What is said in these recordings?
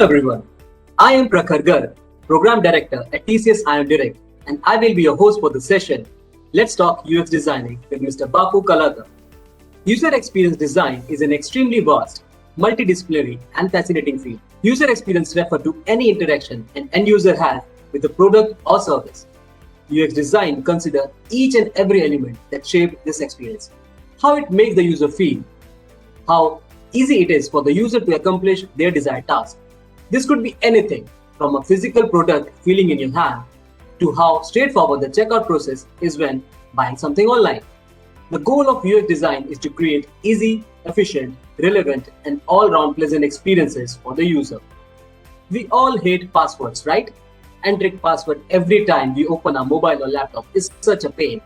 Hello everyone, I am Prakhar Garg, Program Director at TCS Ion Direct, and I will be your host for the session. Let's talk UX designing with Mr. Bapu Kaladhar. User experience design is an extremely vast, multidisciplinary, and fascinating field. User experience refers to any interaction an end user has with a product or service. UX design considers each and every element that shapes this experience. How it makes the user feel, how easy it is for the user to accomplish their desired task. This could be anything from a physical product feeling in your hand to how straightforward the checkout process is when buying something online. The goal of UX design is to create easy, efficient, relevant, and all-round pleasant experiences for the user. We all hate passwords, right? Entering password every time we open our mobile or laptop is such a pain.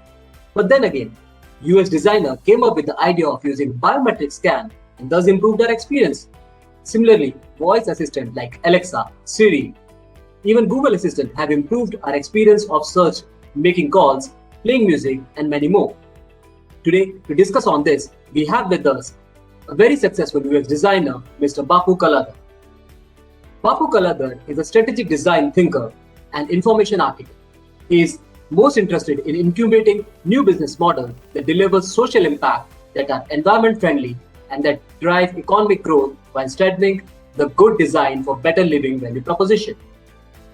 But then again, UX designer came up with the idea of using biometric scan and thus improved our experience. Similarly, voice assistant like Alexa, Siri, even Google Assistant have improved our experience of search, making calls, playing music, and many more. Today, to discuss on this, we have with us a very successful UX designer, Mr. Bapu Kaladhar. Bapu Kaladhar is a strategic design thinker and information architect. He is most interested in incubating new business models that deliver social impact, that are environment friendly, and that drive economic growth while strengthening the good design for better living value proposition.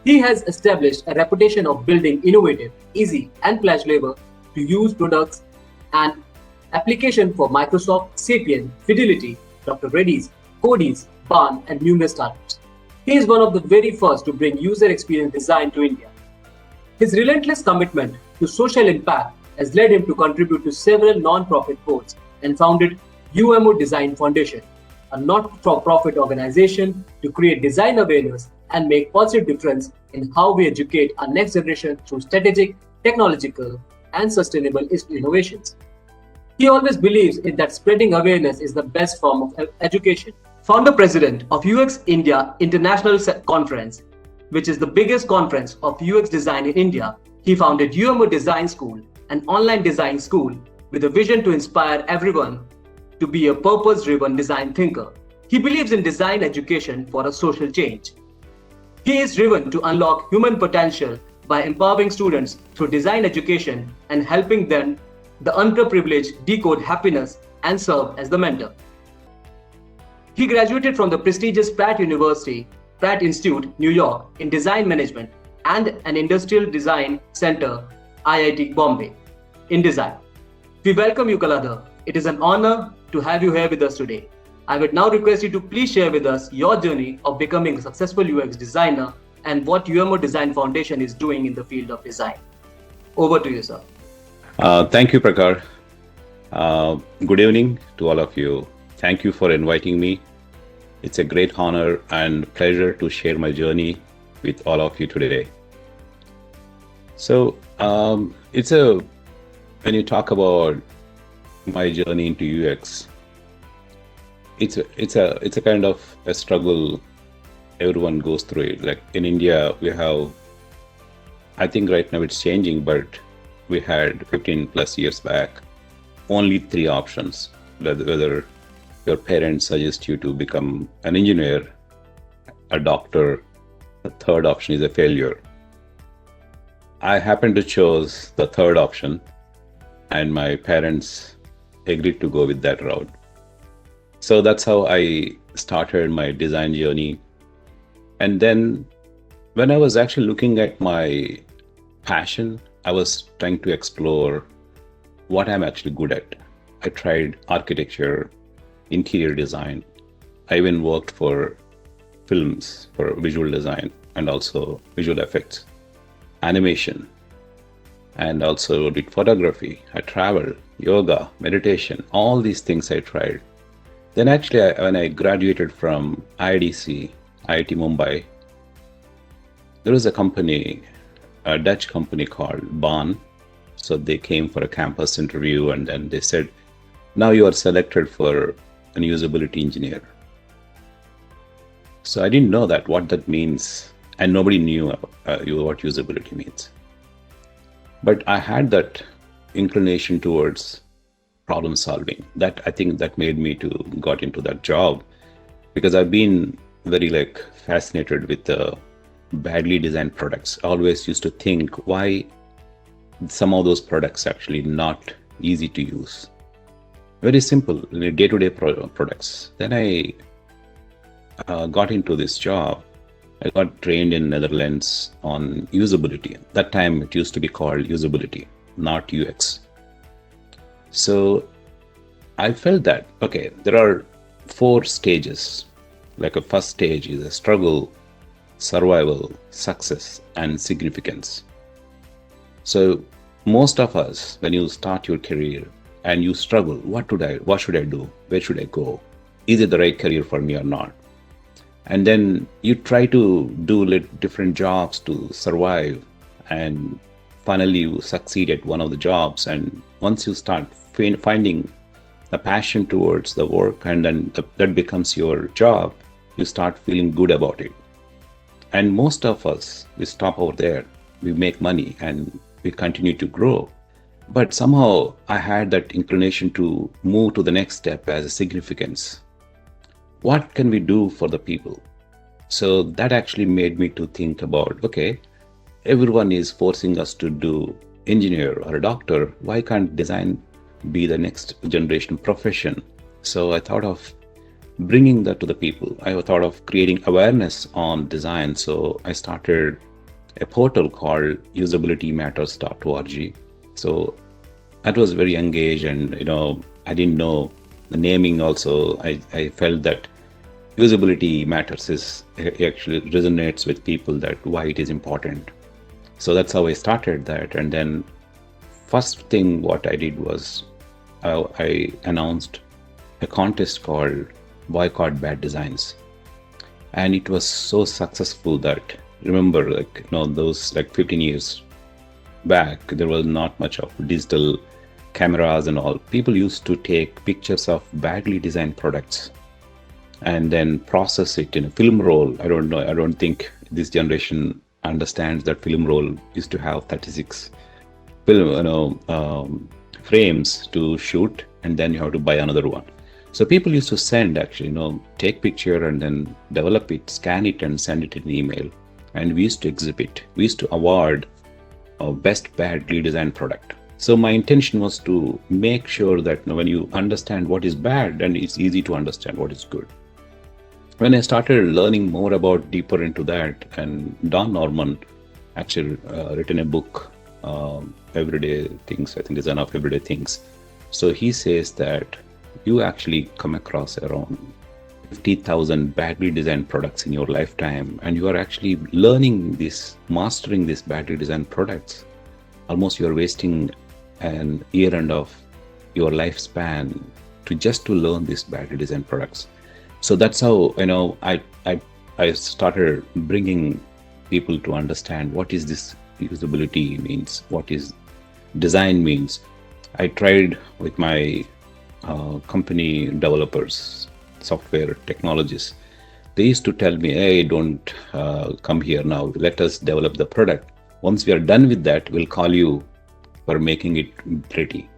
He has established a reputation of building innovative, easy, and pleasurable to use products and application for Microsoft, Sapient, Fidelity, Dr. Reddy's, Cody's, Barn, and numerous startups. He is one of the very first to bring user experience design to India. His relentless commitment to social impact has led him to contribute to several non-profit boards and founded UMO Design Foundation, a not-for-profit organization to create design awareness and make positive difference in how we educate our next generation through strategic, technological, and sustainable innovations. He always believes in that spreading awareness is the best form of education. Founder President of UX India International Conference, which is the biggest conference of UX design in India, he founded UMO Design School, an online design school with a vision to inspire everyone to be a purpose-driven design thinker. He believes in design education for a social change. He is driven to unlock human potential by empowering students through design education and helping them, the underprivileged, decode happiness and serve as the mentor. He graduated from the prestigious Pratt University, Pratt Institute, New York, in design management and an industrial design center, IIT Bombay, in design. We welcome you, Kaladhar. It is an honor to have you here with us today. I would now request you to please share with us your journey of becoming a successful UX designer and what UMO Design Foundation is doing in the field of design. Over to you, sir. Thank you, Prakhar. Good evening to all of you. Thank you for inviting me. It's a great honor and pleasure to share my journey with all of you today. So, when you talk about my journey into UX, it's a kind of a struggle everyone goes through it. Like in India, we have, I think right now it's changing, but we had 15 plus years back, only 3 options, whether your parents suggest you to become an engineer, a doctor, the third option is a failure. I happened to choose the third option, and my parents agreed to go with that route. So that's how I started my design journey. And then when I was actually looking at my passion, I was trying to explore what I'm actually good at. I tried architecture, interior design. I even worked for films for visual design and also visual effects, animation, and also did photography. I traveled, yoga, meditation, all these things I tried. Then actually, when I graduated from IDC, IIT Mumbai, there was a company, a Dutch company called Barn. So they came for a campus interview and then they said, now you are selected for an usability engineer. So I didn't know what that means, and nobody knew what usability means. But I had that inclination towards problem solving. That I think that made me to got into that job, because I've been very like fascinated with the badly designed products. I always used to think why some of those products actually not easy to use. Very simple, day-to-day products. Then I got into this job. I got trained in Netherlands on usability. That time it used to be called usability, not UX. So I felt that, okay, there are 4 stages. Like a first stage is a struggle, survival, success, and significance. So most of us, when you start your career and you struggle, what should I do? Where should I go? Is it the right career for me or not? And then you try to do different jobs to survive, and finally you succeed at one of the jobs. And once you start finding a passion towards the work, and then that becomes your job, you start feeling good about it. And most of us, we stop over there. We make money and we continue to grow. But somehow I had that inclination to move to the next step as a significance. What can we do for the people? So that actually made me to think about, okay, everyone is forcing us to do engineer or a doctor. Why can't design be the next generation profession? So I thought of bringing that to the people. I thought of creating awareness on design. So I started a portal called usabilitymatters.org. So that was very engaged, and I didn't know the naming also. I felt that usability matters actually resonates with people, that why it is important. So that's how I started that. And then first thing what I did was I announced a contest called Boycott Bad Designs. And it was so successful that, remember, those 15 years back, there was not much of digital cameras and all. People used to take pictures of badly designed products and then process it in a film roll. I don't know. I don't think this generation understands that film roll used to have 36 film, frames to shoot, and then you have to buy another one. So people used to send take picture and then develop it, scan it, and send it in email. And we used to exhibit. We used to award best badly designed product. So my intention was to make sure that when you understand what is bad, then it's easy to understand what is good. When I started learning more about deeper into that, and Don Norman actually written a book, Everyday Things, I think is enough Everyday Things. So he says that you actually come across around 50,000 badly designed products in your lifetime, and you are actually learning this, mastering these badly designed products. Almost you are wasting an year end of your lifespan to learn these badly designed products. So that's how I started bringing people to understand what is this usability means, what is design means. I tried with my company developers, software technologists. They used to tell me, hey, don't come here now. Let us develop the product. Once we are done with that, we'll call you for making it pretty.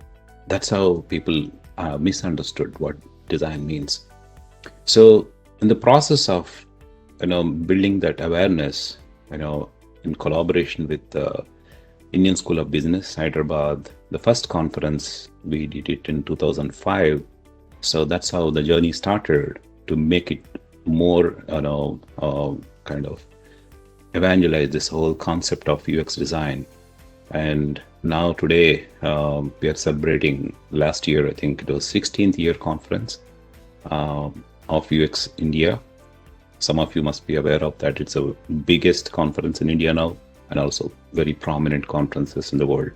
That's how people misunderstood what design means. So in the process of building that awareness, in collaboration with the Indian School of Business, Hyderabad, the first conference, we did it in 2005. So that's how the journey started, to make it more, kind of evangelize this whole concept of UX design. And now today, we are celebrating last year, I think it was 16th year conference of UX India. Some of you must be aware of that. It's the biggest conference in India now, and also very prominent conferences in the world.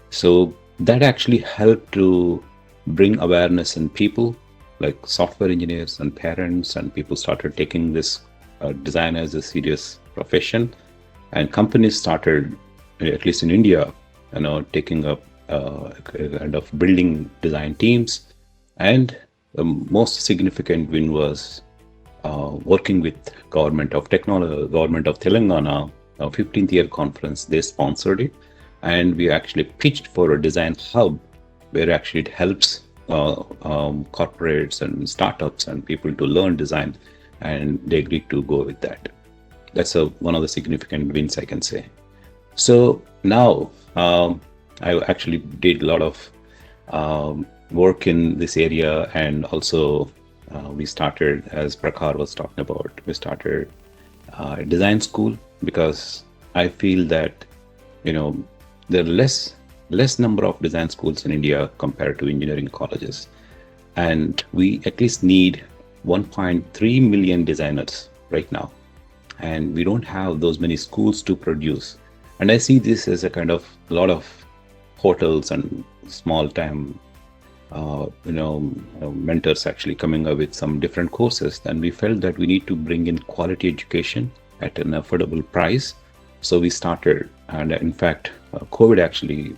So that actually helped to bring awareness in people, like software engineers and parents, and people started taking this design as a serious profession. And companies started, at least in India, taking up kind of building design teams. And the most significant win was working with government of Telangana, 15th year conference. They sponsored it, and we actually pitched for a design hub where actually it helps corporates and startups and people to learn design. and they agreed to go with that. That's one of the significant wins, I can say. So now I actually did a lot of work in this area, and also we started, as Prakhar was talking about, we started a design school, because I feel that there are less number of design schools in India compared to engineering colleges, and we at least need 1.3 million designers right now, and we don't have those many schools to produce. And I see this as a kind of a lot of hotels and small time mentors actually coming up with some different courses. And we felt that we need to bring in quality education at an affordable price. So we started, and in fact, COVID actually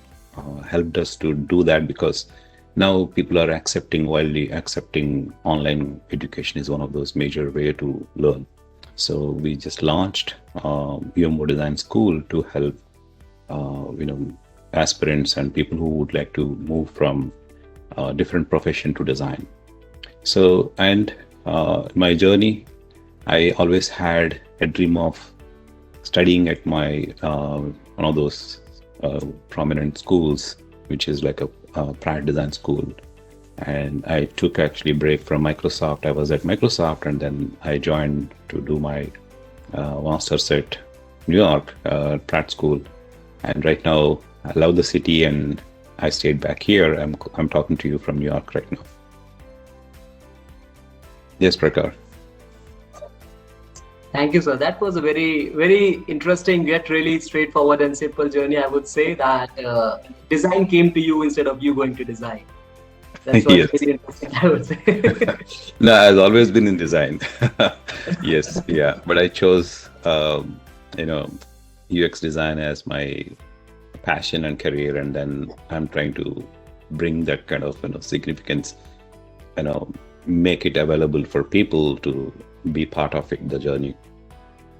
helped us to do that, because now people are widely accepting online education is one of those major way to learn. So we just launched UMO Design School to help aspirants and people who would like to move from different profession to design. So, and my journey, I always had a dream of studying at my one of those prominent schools, which is like a private design school. And I took actually a break from Microsoft. I was at Microsoft, and then I joined to do my master's at New York Pratt School. And right now, I love the city, and I stayed back here. I'm talking to you from New York right now. Yes, Prakhar. Thank you, sir. That was a very, very interesting yet really straightforward and simple journey. I would say that design came to you instead of you going to design. That's what Yes. very interesting, I would say. No, I've always been in design. Yes, yeah. But I chose, UX design as my passion and career, and then I'm trying to bring that kind of significance, make it available for people to be part of it, the journey.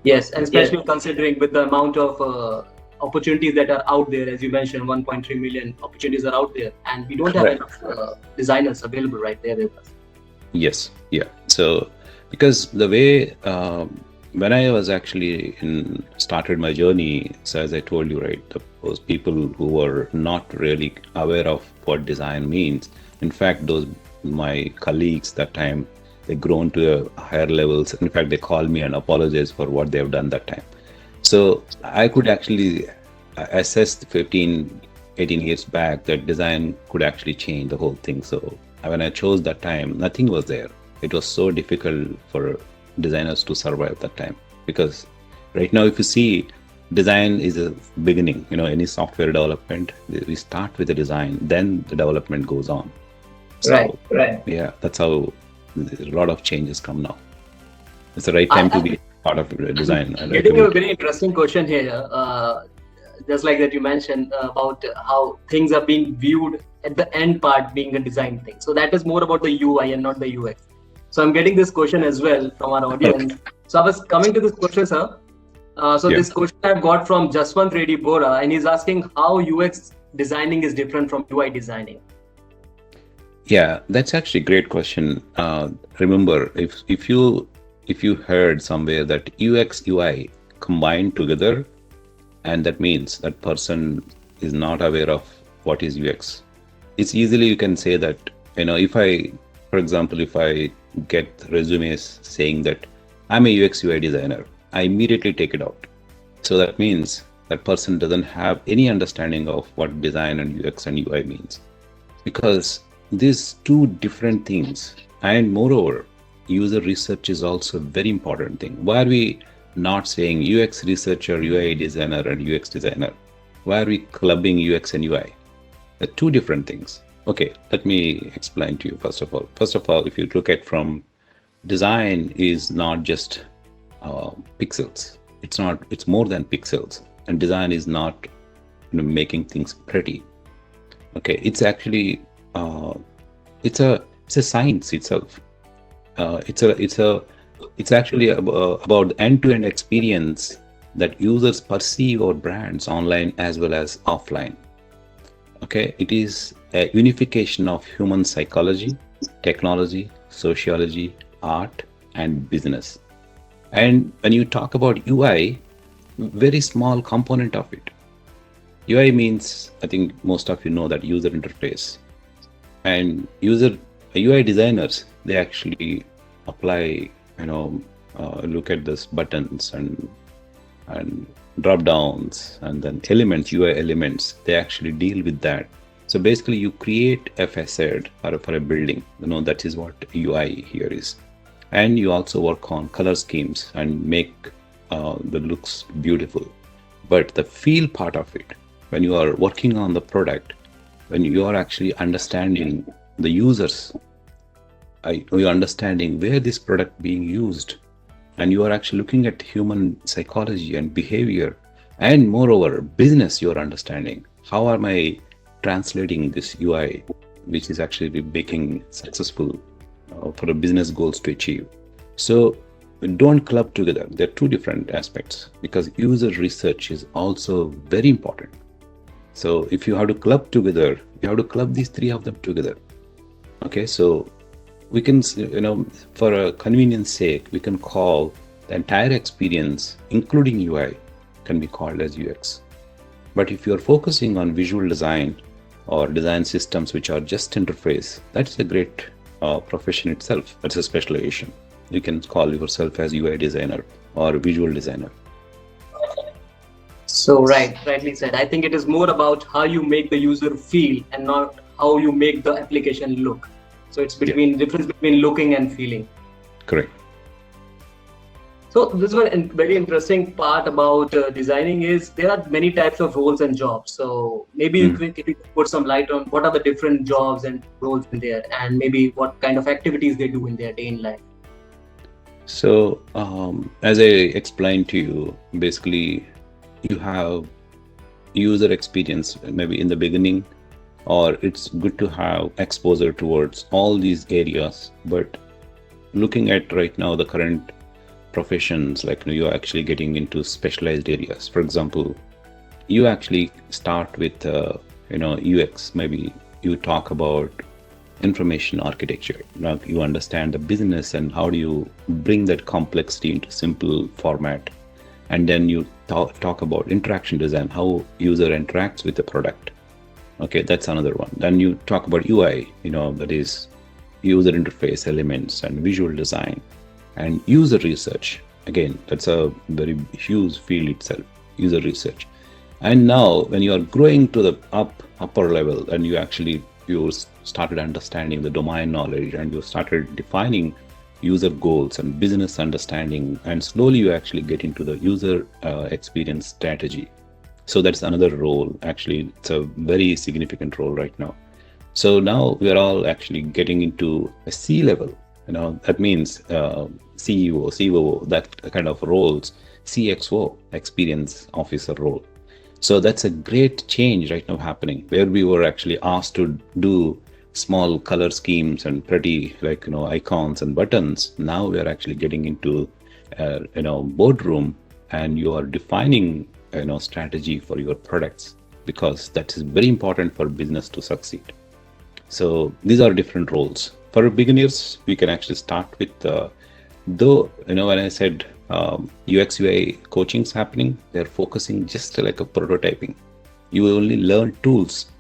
Yes, and especially considering with the amount of opportunities that are out there, as you mentioned, 1.3 million opportunities are out there, and we don't have enough designers available right there with us. Yes, yeah. So because the way when I was actually started my journey, so as I told you, right, those people who were not really aware of what design means. In fact, those my colleagues that time, they grown to higher levels. In fact, they call me and apologize for what they have done that time. So I could actually assess 15, 18 years back that design could actually change the whole thing. So when I chose that time, nothing was there. It was so difficult for designers to survive that time, because right now, if you see, design is a beginning. Any software development, we start with a design, then the development goes on. So, right. Yeah, that's how a lot of changes come now. It's the right time to be part of design. Getting a very interesting question here, just like that you mentioned about how things are being viewed at the end part being a design thing. So that is more about the UI and not the UX. So I'm getting this question as well from our audience. Okay. So I was coming to this question, sir. This question I've got from Jaswant Reddy Bora, and he's asking how UX designing is different from UI designing. Yeah, that's actually a great question. Remember, if you heard somewhere that UX UI combined together, and that means that person is not aware of what is UX. It's easily you can say that, for example, if I get resumes saying that I'm a UX UI designer, I immediately take it out. So that means that person doesn't have any understanding of what design and UX and UI means, because these two different things. And moreover, user research is also a very important thing. Why are we not saying UX researcher, UI designer, and UX designer? Why are we clubbing UX and UI? They're two different things. Okay, let me explain to you first of all. First of all, if you look at from design is not just pixels. It's more than pixels. And design is not making things pretty. Okay, it's actually it's a science itself. It's actually about end-to-end experience that users perceive our brands online as well as offline. Okay, it is a unification of human psychology, technology, sociology, art, and business. And when you talk about UI, very small component of it. UI means, I think most of you know that user interface. And UI designers, they actually apply, look at this buttons and drop downs and then elements, UI elements, they actually deal with that. So basically you create a facade for a building, that is what UI here is. And you also work on color schemes and make the looks beautiful. But the feel part of it, when you are working on the product, when you are actually understanding the users, you're understanding where this product being used, and you are actually looking at human psychology and behavior, and moreover business, you're understanding how am I translating this UI, which is actually making successful for the business goals to achieve. So don't club together. They're two different aspects, because user research is also very important. So if you have to club together, you have to club these three of them together. Okay, so we can, for a convenience sake, we can call the entire experience, including UI, can be called as UX. But if you're focusing on visual design or design systems which are just interface, that's a great profession itself. That's a specialization. You can call yourself as UI designer or visual designer. So rightly said. I think it is more about how you make the user feel and not how you make the application look. So it's difference between looking and feeling. Correct. So this one very interesting part about designing is there are many types of roles and jobs. So maybe you could put some light on what are the different jobs and roles in there, and maybe what kind of activities they do in their day in life. So as I explained to you, basically you have user experience maybe in the beginning, or it's good to have exposure towards all these areas. But looking at right now the current professions, like you're actually getting into specialized areas. For example, you actually start with UX. Maybe you talk about information architecture. Now you understand the business and how do you bring that complexity into simple format. And then you talk about interaction design, how user interacts with the product. Okay, that's another one. Then you talk about UI, that is user interface elements and visual design. And user research, again, that's a very huge field itself, user research. And now when you are growing to the upper level, and you started understanding the domain knowledge, and you started defining user goals and business understanding, and slowly you actually get into the user experience strategy. So that's another role. Actually, it's a very significant role right now. So now we are all actually getting into a C level. That means CEO, COO, that kind of roles, CXO, experience officer role. So that's a great change right now happening, where we were actually asked to do small color schemes and pretty icons and buttons. Now we are actually getting into boardroom, and you are defining strategy for your products, because that is very important for business to succeed. So these are different roles. For beginners, we can actually start with when I said UX UI coaching's happening, they're focusing just like a prototyping. You will only learn tools.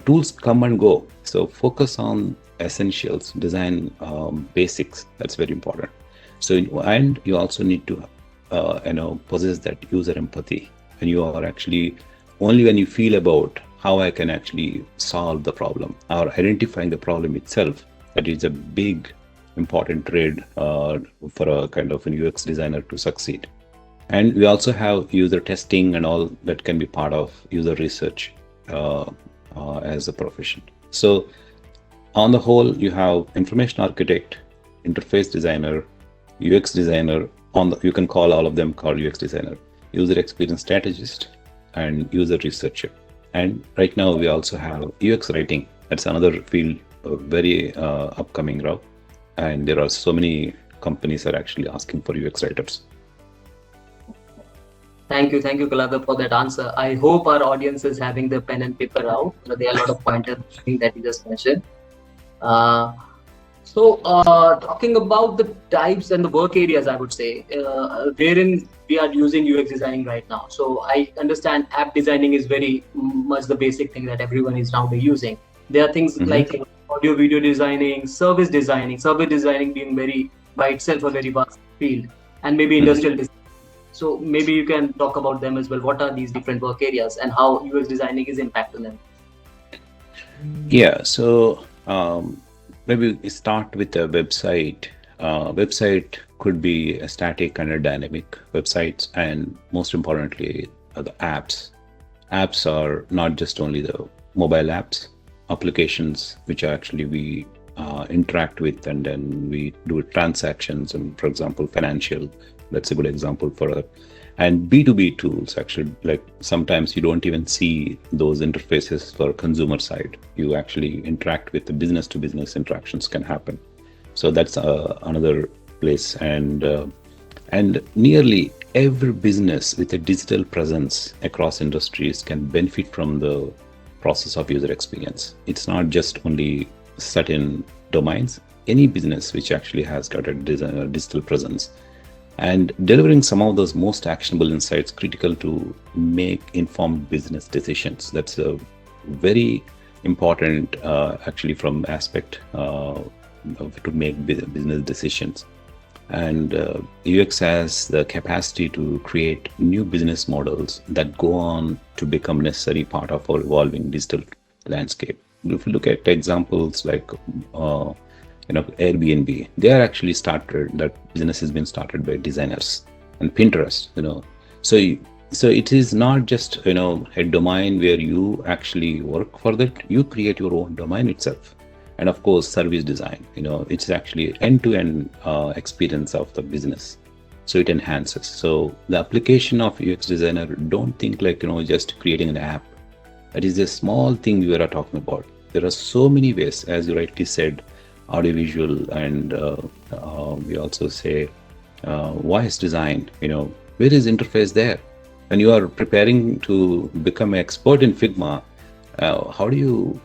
Tools come and go. So focus on essentials, design basics. That's very important. So, and you also need to possess that user empathy. And you are actually, only when you feel about how I can actually solve the problem or identifying the problem itself, that is a big important trade for a kind of an UX designer to succeed. And we also have user testing and all that can be part of user research as a profession. So on the whole, you have information architect, interface designer, UX designer. You can call all of them called UX designer, user experience strategist, and user researcher. And right now we also have UX writing. That's another field, very upcoming route. And there are so many companies are actually asking for UX writers. Thank you, Kaladhar, for that answer. I hope our audience is having the pen and paper out. There are a lot of pointers that you just mentioned. So, talking about the types and the work areas, I would say, wherein we are using UX designing right now. So, I understand app designing is very much the basic thing that everyone is nowadays using. There are things Mm-hmm. like audio, video designing, service designing being very by itself a very vast field, and maybe Mm-hmm. industrial design. So, maybe you can talk about them as well. What are these different work areas and how UX designing is impacting them? Yeah, so maybe we start with a website. Website could be a static and a dynamic websites, and most importantly, the apps. Apps are not just only the mobile apps, applications which are actually we interact with, and then we do transactions, and for example, financial. That's a good example for a and B2B tools actually, like sometimes you don't even see those interfaces for consumer side. You actually interact with the business to business interactions can happen. So that's another place. And nearly every business with a digital presence across industries can benefit from the process of user experience. It's not just only certain domains. Any business which actually has got a digital presence and delivering some of those most actionable insights critical to make informed business decisions. That's a very important actually from aspect to make business decisions. And UX has the capacity to create new business models that go on to become necessary part of our evolving digital landscape. If you look at examples like Airbnb, they are actually started, that business has been started by designers, and Pinterest, so so it is not just a domain where you actually work for that. You create your own domain itself. And of course, service design, it's actually end-to-end experience of the business, so it enhances. So the application of UX designer, don't think like just creating an app. That is a small thing we are talking about. There are so many ways, as you rightly said, audiovisual, and we also say voice design. Where is interface there? When you are preparing to become an expert in Figma, how do you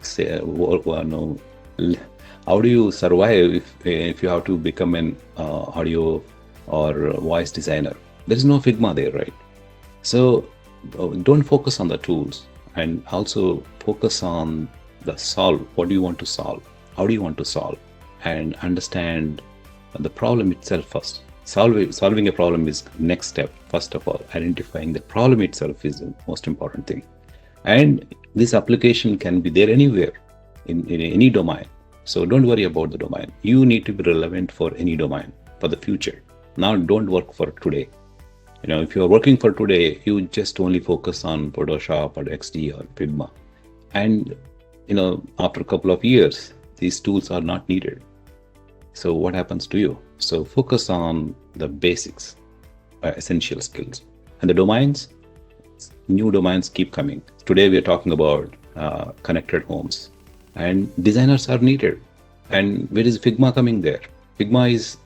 say no, how do you survive if you have to become an audio or voice designer? There is no Figma there, right? So don't focus on the tools, and also focus on the solve. What do you want to solve? How do you want to solve? And understand the problem itself first. Solving a problem is next step. First of all, identifying the problem itself is the most important thing. And this application can be there anywhere in any domain. So don't worry about the domain. You need to be relevant for any domain for the future. Now don't work for today. If you are working for today, you just only focus on Photoshop or XD or Figma. And after a couple of years, these tools are not needed. So what happens to you? So focus on the basics, essential skills. And the domains, new domains keep coming. Today we are talking about connected homes, and designers are needed. And where is Figma coming there? Figma is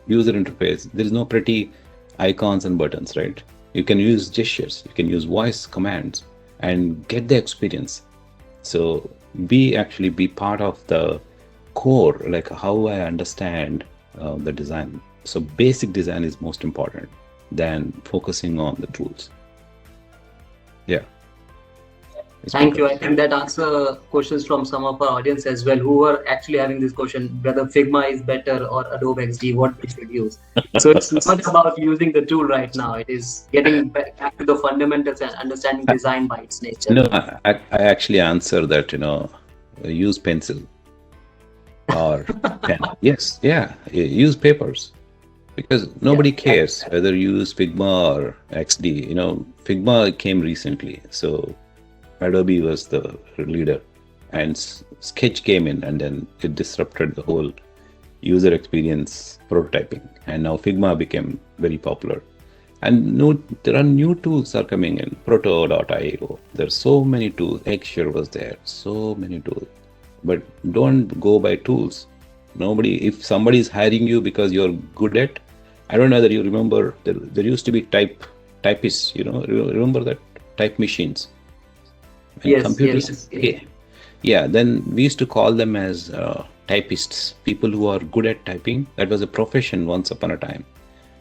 user interface. There is no pretty icons and buttons, right? You can use gestures, you can use voice commands and get the experience. So be part of the core, like how I understand the design. So basic design is most important than focusing on the tools. Yeah. Thank you. I think that answers questions from some of our audience as well, who are actually having this question whether Figma is better or Adobe XD, what we should use. So it's not about using the tool right now. It is getting back to the fundamentals and understanding design by its nature. No, I actually answer that, use pencil or pen. Yes, yeah, use papers, because nobody cares whether you use Figma or XD. Figma came recently, so Adobe was the leader, and Sketch came in, and then it disrupted the whole user experience prototyping, and now Figma became very popular. And there are new tools are coming in, proto.io. There's so many tools. Xshare was there, so many tools. But don't go by tools. If somebody is hiring you because you're good at, I don't know whether you remember, there used to be typists, remember that? Type machines. And Yes, computers. yes. Yeah, then we used to call them as typists, people who are good at typing. That was a profession once upon a time.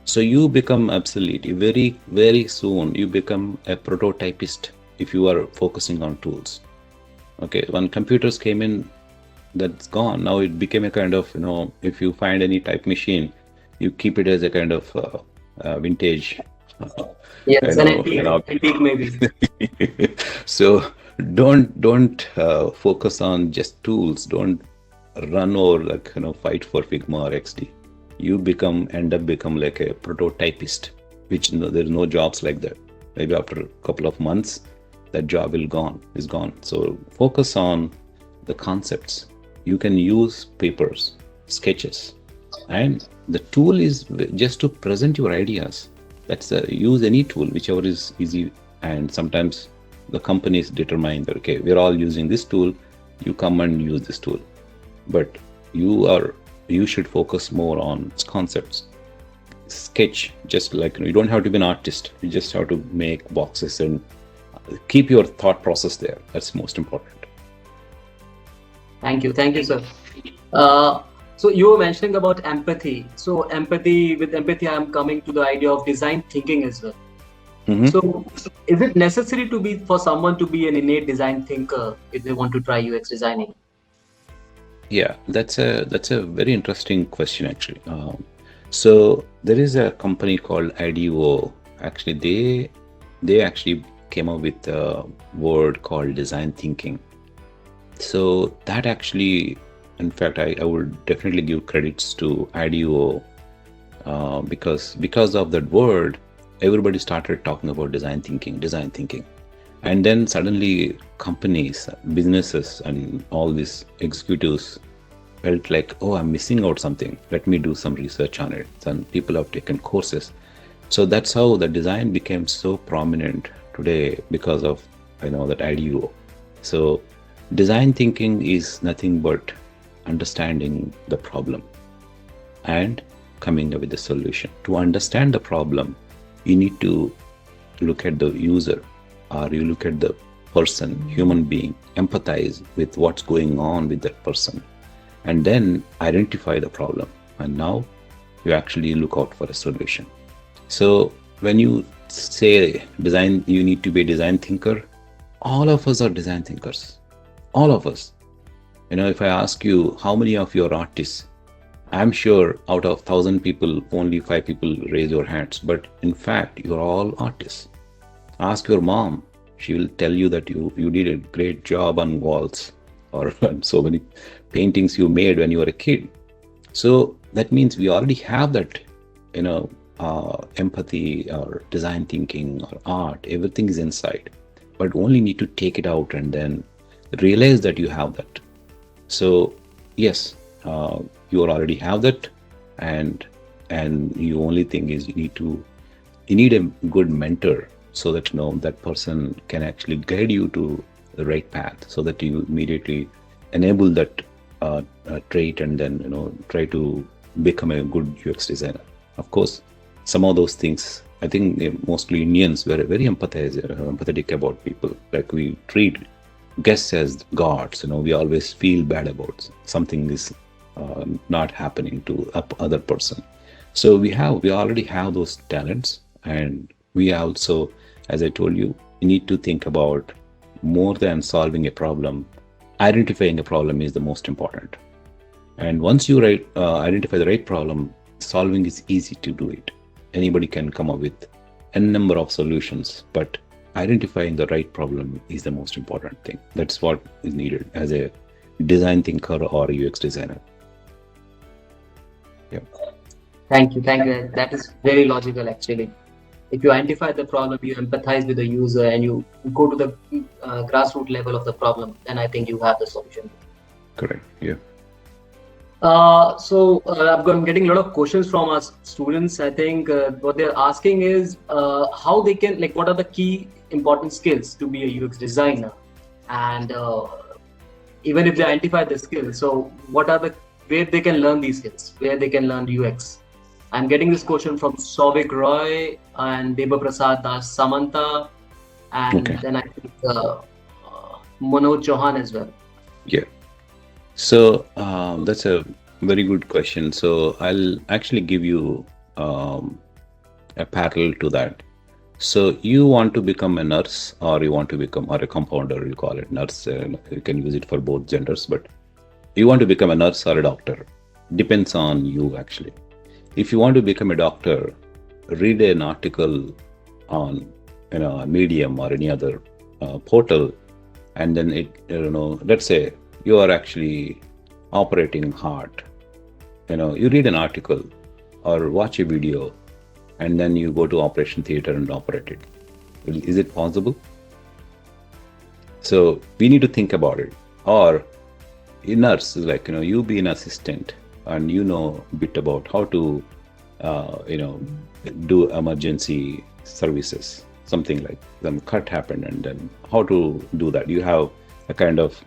So you become obsolete. Very, very soon you become a prototypist if you are focusing on tools. Okay, when computers came in, that's gone. Now it became a kind of, if you find any type machine, you keep it as a kind of vintage. Yes, an antique maybe. So don't focus on just tools. Don't run or fight for Figma or XD. You end up become like a prototypist, which there's no jobs like that. Maybe after a couple of months, that job is gone. So focus on the concepts. You can use papers, sketches, and the tool is just to present your ideas. Use any tool, whichever is easy. And sometimes the companies determine that, okay, we're all using this tool, you come and use this tool. But you should focus more on concepts. Sketch, just like you don't have to be an artist. You just have to make boxes and keep your thought process there. That's most important. Thank you, sir. So you were mentioning about empathy. So with empathy, I'm coming to the idea of design thinking as well. Mm-hmm. So is it necessary for someone to be an innate design thinker if they want to try UX designing? Yeah, that's a very interesting question actually. So there is a company called IDEO. Actually, they actually came up with a word called design thinking. So that actually, in fact, I would definitely give credits to IDEO because of that word, everybody started talking about design thinking. And then suddenly companies, businesses, and all these executives felt like, oh, I'm missing out something. Let me do some research on it. And people have taken courses. So that's how the design became so prominent today because of, that IDEO. So design thinking is nothing but understanding the problem and coming up with the solution. To understand the problem, you need to look at the user, or you look at the person, human being, empathize with what's going on with that person, and then identify the problem. And now you actually look out for a solution. So when you say design, you need to be a design thinker, all of us are design thinkers. All of us. If I ask you how many of you are artists, I'm sure out of 1,000 people, only 5 people raise your hands. But in fact, you're all artists. Ask your mom. She will tell you that you did a great job on walls or so many paintings you made when you were a kid. So that means we already have that, empathy or design thinking or art. Everything is inside, but only need to take it out and then realize that you have that. So yes, you already have that, and the only thing is you need a good mentor, so that that person can actually guide you to the right path, so that you immediately enable that trait, and then try to become a good UX designer. Of course, some of those things, I think mostly Indians were very empathetic about people. Like we treat guests as gods. We always feel bad about something is not happening to other person. So we already have those talents, and we also, as I told you, need to think about more than solving a problem. Identifying a problem is the most important. And once you identify the right problem, solving is easy to do it. Anybody can come up with a number of solutions, but identifying the right problem is the most important thing. That's what is needed as a design thinker or UX designer. Yeah. Thank you. That is very logical, actually. If you identify the problem, you empathize with the user, and you go to the grassroots level of the problem, then I think you have the solution. Correct. Yeah. So I'm getting a lot of questions from our students. I think what they're asking is how they can, what are the key important skills to be a UX designer, and even if they identify the skills, so what are where they can learn these skills, where they can learn UX. I'm getting this question from Souvik Roy and Deba Prasad Das Samantha, and then I think Manoj Chauhan as well. Yeah. That's a very good question. So I'll actually give you um, a parallel to that. So you want to become a nurse, or you want to become, or a compounder, you call it nurse. You can use it for both genders, but you want to become a nurse or a doctor. Depends on you actually. If you want to become a doctor, read an article on a Medium or any other portal, and then let's say you are actually operating heart. You read an article or watch a video, and then you go to operation theater and operate it. Is it possible? So we need to think about it. Or a nurse is like, you be an assistant and you know a bit about how to uh, you know do emergency services, something like some cut happened, and then how to do that. You have a kind of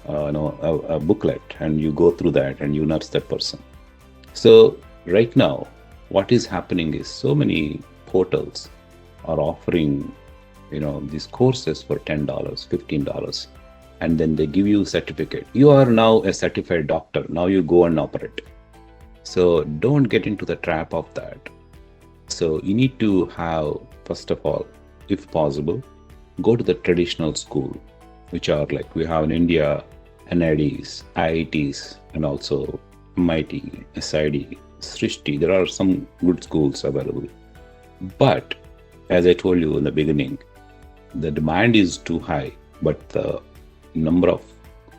a booklet, and you go through that and you nurse that person. So right now what is happening is so many portals are offering these courses for $10, $15, and then they give you a certificate. You are now a certified doctor. Now you go and operate. So don't get into the trap of that. So you need to have, first of all, if possible, go to the traditional school, which are like we have in India, NIDs, IITs, and also MIT, SID, Srishti. There are some good schools available. But as I told you in the beginning, the demand is too high, but the number of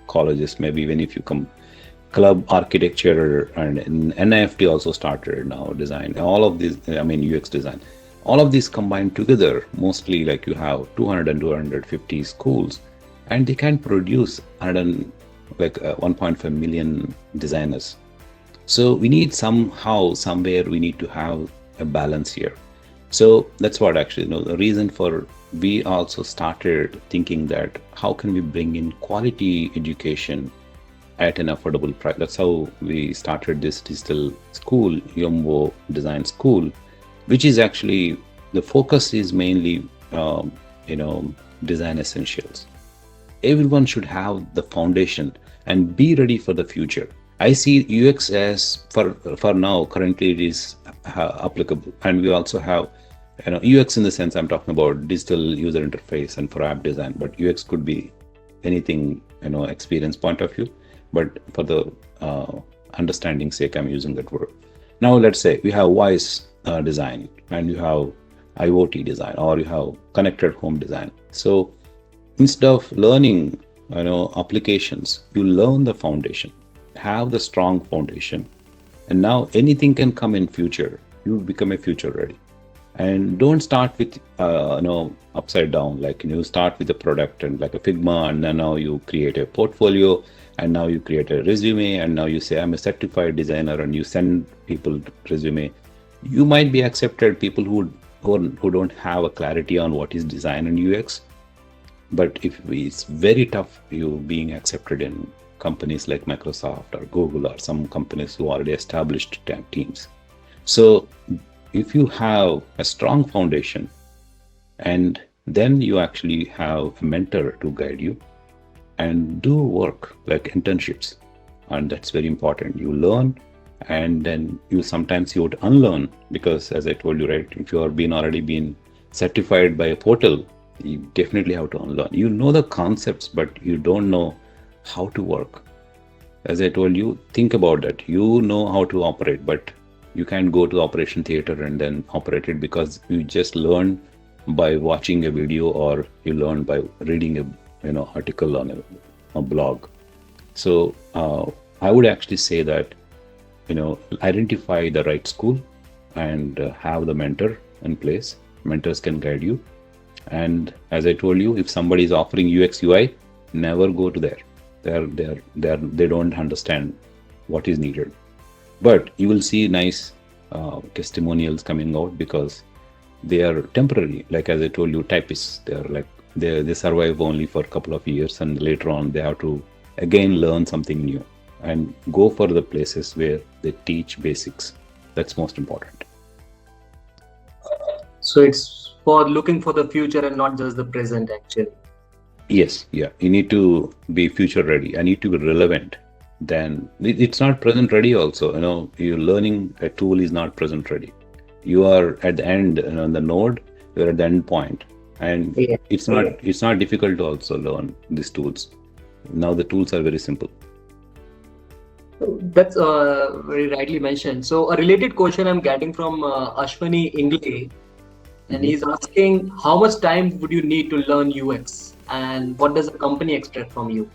colleges, maybe even if you come club architecture and NIFT also started now, design, all of these, UX design, all of these combined together, mostly like you have 200 and 250 schools, and they can produce 1.5 million designers. So we need somewhere we need to have a balance here. So that's what actually, the reason for we also started thinking that how can we bring in quality education at an affordable price. That's how we started this digital school, Yombo Design School, which is actually, the focus is mainly, design essentials. Everyone should have the foundation and be ready for the future. I see UX as for now, currently it is applicable. And we also have UX in the sense I'm talking about digital user interface and for app design, but UX could be anything, experience point of view. But for the understanding sake, I'm using that word. Now, let's say we have voice design, and you have IoT design, or you have connected home design. So instead of learning, applications, you learn the foundation, have the strong foundation, and now anything can come in future. You become a future ready. And don't start with upside down, like you start with a product and like a Figma, and then now you create a portfolio, and now you create a resume, and now you say I'm a certified designer, and you send people resume. You might be accepted, people who don't have a clarity on what is design and UX. But it's very tough you being accepted in companies like Microsoft or Google or some companies who already established teams. So if you have a strong foundation, and then you actually have a mentor to guide you and do work like internships, and that's very important. You learn, and then you would unlearn, because as I told you, right, if you are already been certified by a portal, you definitely have to unlearn. You know the concepts, but you don't know how to work. As I told you, think about that. You know how to operate, but you can't go to operation theater and then operate it, because you just learn by watching a video, or you learn by reading a article on a blog. So I would actually say that identify the right school and have the mentor in place. Mentors can guide you. And as I told you, if somebody is offering UX UI, never go to there. They don't understand what is needed. But you will see nice testimonials coming out, because they are temporary. Like as I told you, typists, they survive only for a couple of years, and later on they have to again learn something new, and go for the places where they teach basics. That's most important. So it's for looking for the future and not just the present, actually. Yes, yeah. You need to be future ready. I need to be relevant, then it's not present ready also. You're learning a tool is not present ready. You are at the end, the node, you're at the end point. And Yeah. it's not difficult to also learn these tools. Now the tools are very simple. That's very rightly mentioned. So a related question I'm getting from Ashwani Ingle, and he's asking how much time would you need to learn UX, and what does the company expect from you,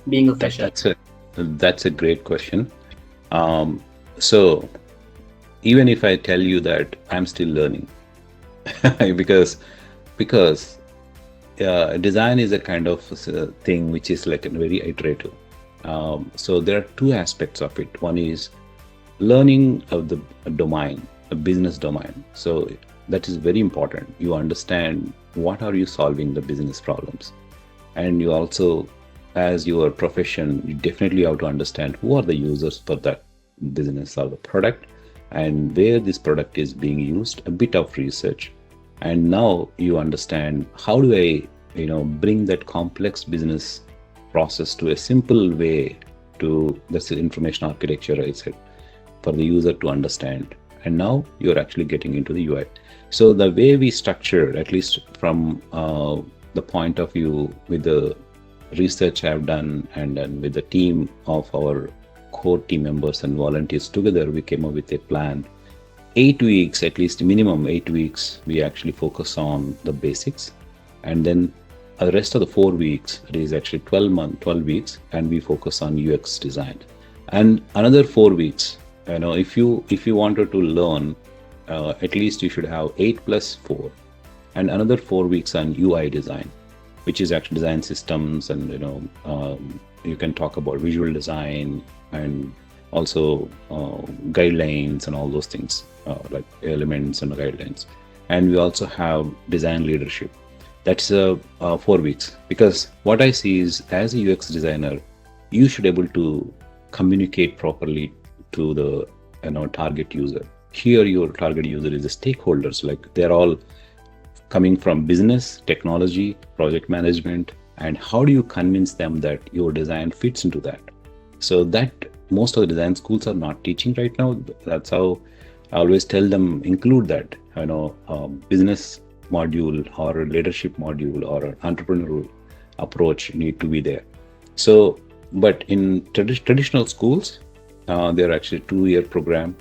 being a fresher? That's a great question. So even if I tell you that I'm still learning, because design is a kind of thing which is like a very iterative. So there are two aspects of it. One is learning of the domain, a business domain. So that is very important. You understand what are you solving the business problems, and you also, as your profession, you definitely have to understand who are the users for that business or the product, and where this product is being used. A bit of research, and now you understand how do I bring that complex business process to a simple way. To that's the information architecture I said, for the user to understand. And now you're actually getting into the UI. So the way we structured, at least from the point of view with the research I've done, and then with the team of our core team members and volunteers together, we came up with a plan. 8 weeks, at least minimum 8 weeks, we actually focus on the basics, and then the rest of the 4 weeks, it is actually 12 weeks, and we focus on UX design. And another 4 weeks, if you wanted to learn, at least you should have 8 + 4, and another 4 weeks on UI design, which is actually design systems, and you can talk about visual design, and also guidelines and all those things, like elements and guidelines. And we also have design leadership. That's 4 weeks, because what I see is, as a UX designer, you should be able to communicate properly to the target user. Here your target user is the stakeholders, like they're all coming from business, technology, project management, and how do you convince them that your design fits into that? So that most of the design schools are not teaching right now. That's how I always tell them, include that business module or a leadership module or an entrepreneurial approach need to be there. So, but in traditional schools, they're actually 2-year program.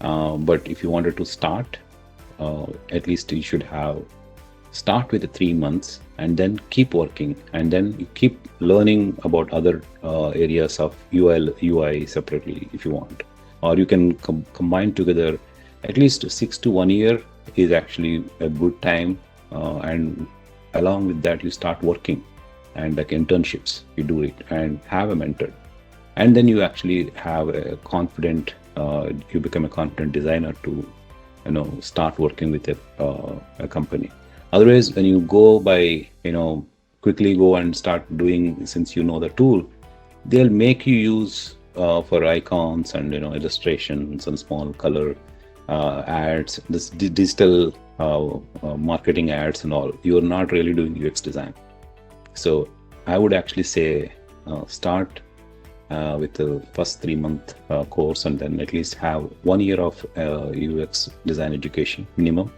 But if you wanted to start, at least you should start with the 3 months, and then keep working, and then you keep learning about other areas of UI separately if you want, or you can combine together. At least 6 to 1 year is actually a good time, and along with that you start working, and like internships you do it, and have a mentor, and then you actually have a confident you become a confident designer to start working with a company. Otherwise, when you go by quickly go and start doing, since the tool, they'll make you use for icons and illustrations and small color ads, this digital marketing ads and all. You're not really doing UX design. So I would actually say start with the first 3-month course, and then at least have 1 year of UX design education minimum,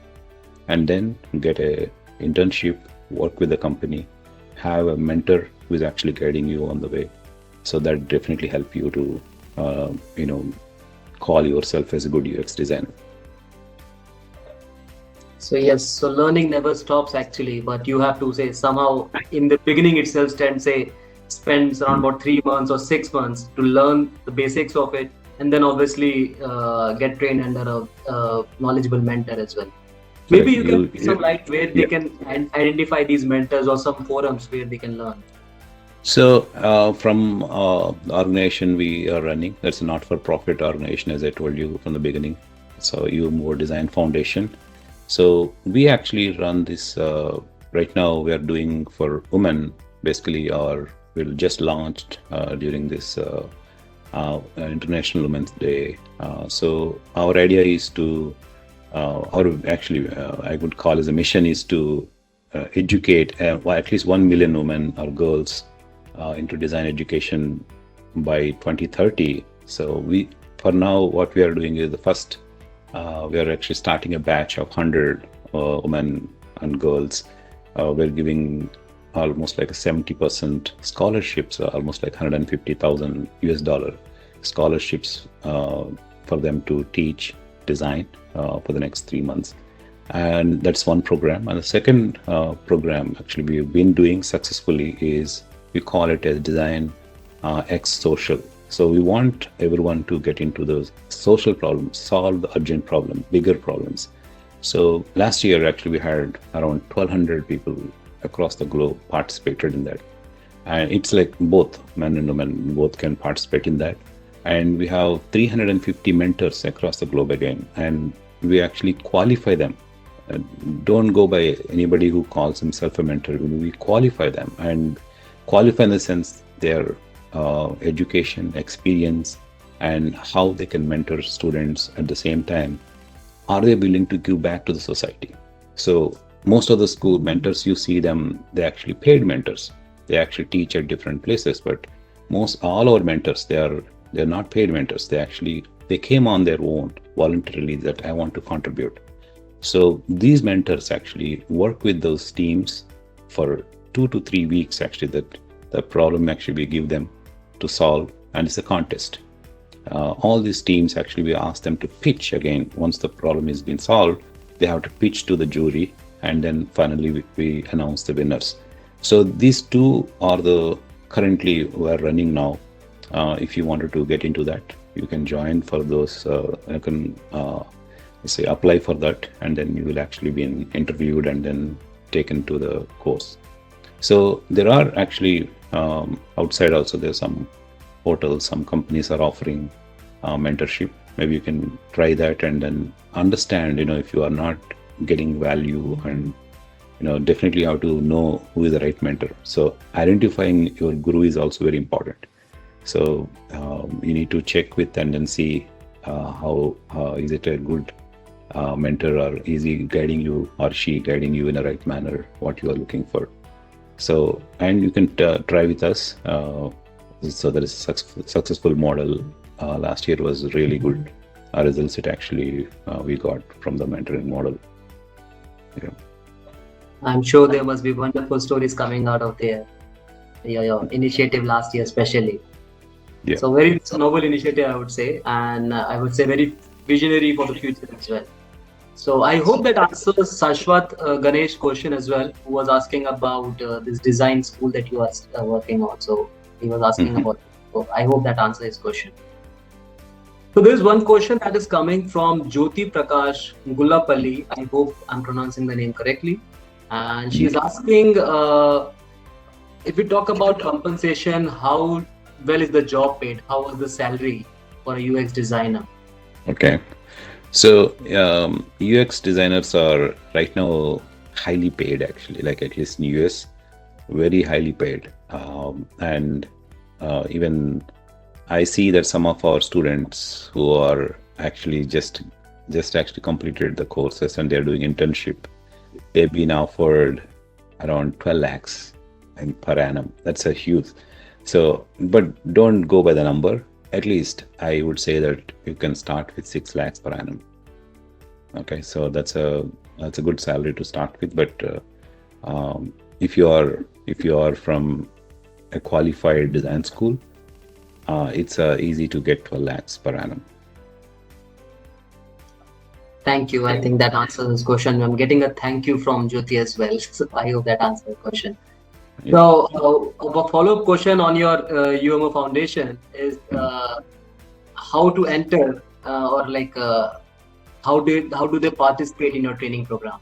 and then get a internship, work with the company, have a mentor who is actually guiding you on the way. So that definitely help you to call yourself as a good UX designer. So yes, so learning never stops actually, but you have to say somehow in the beginning itself spends around about 3 months or 6 months to learn the basics of it, and then obviously get trained under a knowledgeable mentor as well. Maybe you can give some light where they can identify these mentors, or some forums where they can learn. So from the organization we are running, that's a not-for-profit organization, as I told you from the beginning. So More Design Foundation. So we actually run this right now. We are doing for women, basically, or we'll just launched during this International Women's Day. So our idea is to, or actually I would call as a mission, is to educate at least 1 million women or girls into design education by 2030. So for now, what we are doing is we are actually starting a batch of 100 women and girls. We're giving almost like a 70% scholarships, almost like 150,000 US dollar scholarships for them to teach design for the next 3 months. And that's one program. And the second program actually we've been doing successfully is we call it as Design X Social. So we want everyone to get into those social problems, solve the urgent problem, bigger problems. So last year, actually, we had around 1,200 people across the globe participated in that. And it's like both men and women both can participate in that. And we have 350 mentors across the globe again. And we actually qualify them. Don't go by anybody who calls himself a mentor. We qualify them, and qualify in the sense their education, experience, and how they can mentor students at the same time. Are they willing to give back to the society? So most of the school mentors, you see them, they're actually paid mentors. They actually teach at different places, but all our mentors, they're not paid mentors. They came on their own voluntarily that I want to contribute. So these mentors actually work with those teams for 2 to 3 weeks, actually, that the problem actually we give them to solve, and it's a contest. All these teams actually, we ask them to pitch again. Once the problem has been solved, they have to pitch to the jury, and then finally we announce the winners. So these two are currently we're running now. If you wanted to get into that, you can join for those. You can say apply for that, and then you will actually be interviewed and then taken to the course. So there are actually outside also, there's some portals, some companies are offering mentorship. Maybe you can try that and then understand, if you are not getting value, and definitely you have to know who is the right mentor. So identifying your guru is also very important. So you need to check with and then see how is it a good mentor, or is he guiding you or she guiding you in the right manner, what you are looking for. So, and you can try with us. So that is a successful model. Last year was really good. Our results we got from the mentoring model. Yeah. I'm sure there must be wonderful stories coming out of your initiative last year, especially. Yeah. So very noble initiative, I would say, and I would say very visionary for the future as well. So I hope that answers Sashwat Ganesh's question as well, who was asking about this design school that you are working on. So he was asking about it. So I hope that answers his question. So there's one question that is coming from Jyoti Prakash Gullapalli. I hope I'm pronouncing the name correctly. And she's asking, if we talk about compensation, how well is the job paid? How is the salary for a UX designer? Okay. So UX designers are right now highly paid, actually, like at least in US, very highly paid. And even I see that some of our students who are actually just actually completed the courses and they're doing internship, they've been offered around 12 lakhs per annum. That's a huge. So, but don't go by the number. At least I would say that you can start with 6 lakhs per annum. Okay, so that's a good salary to start with. But if you are from a qualified design school, it's easy to get 12 lakhs per annum. Thank you. I think that answers this question. I'm getting a thank you from Jyoti as well. So I hope that answers the question. Yeah. So a follow-up question on your UMO foundation is how to enter or like how do they participate in your training program?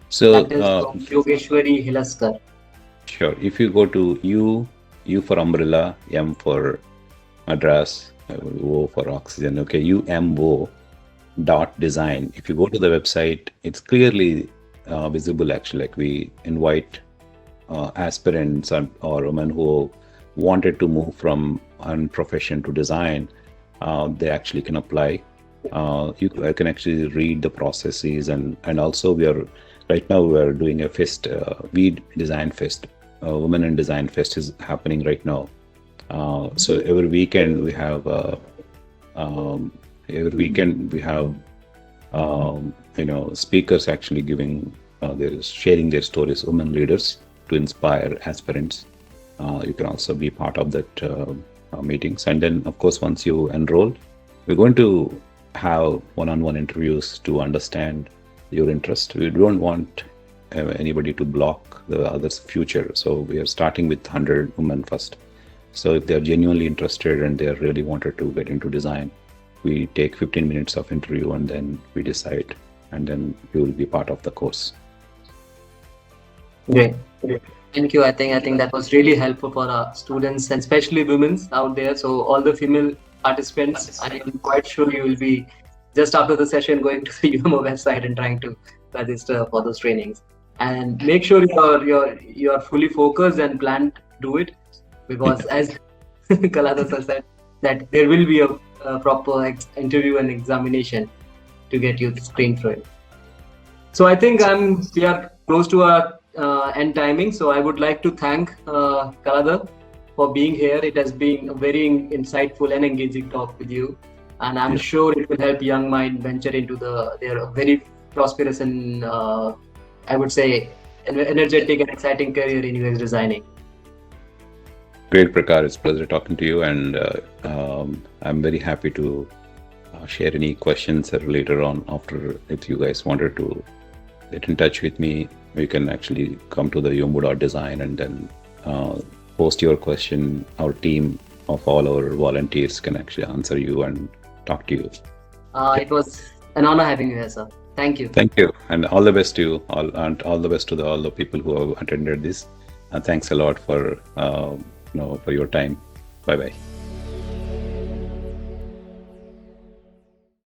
So that is from Yogeshwari Hilaskar. Sure. If you go to U for umbrella, M for Madras, O for oxygen. Okay, UMO.design. If you go to the website, it's clearly visible. Actually, like we invite aspirants or women who wanted to move from one profession to design. They actually can apply. You can actually read the processes, and also we are doing a fest, Weed Design Fest. Women in Design Fest is happening right now. So every weekend we have speakers actually giving sharing their stories, women leaders, to inspire aspirants. You can also be part of that meetings. And then, of course, once you enroll, we're going to have one-on-one interviews to understand your interest. We don't want anybody to block the other's future. So we are starting with 100 women first. So if they're genuinely interested and they really wanted to get into design, we take 15 minutes of interview and then we decide, and then you will be part of the course. Great. Thank you. I think that was really helpful for our students and especially women out there. So all the female participants, I am quite sure you will be just after the session going to the UMO website and trying to register for those trainings. And make sure you are fully focused and plan to do it, because as Kaladhar sir said, that there will be a proper interview and examination to get you screened through it. So I think we are close to our end timing. So I would like to thank Kaladhar for being here. It has been a very insightful and engaging talk with you, and I'm sure it will help young mind venture into their very prosperous and I would say energetic and exciting career in UX designing. Great, Prakar. It's a pleasure talking to you, and I'm very happy to share any questions later on. After, if you guys wanted to get in touch with me, you can actually come to the yomu.design and then post your question. Our team of all our volunteers can actually answer you and talk to you. It was an honor having you here, sir. Thank you. Thank you, and all the best to you, and all the best to all the people who have attended this. And thanks a lot for your time. Bye bye.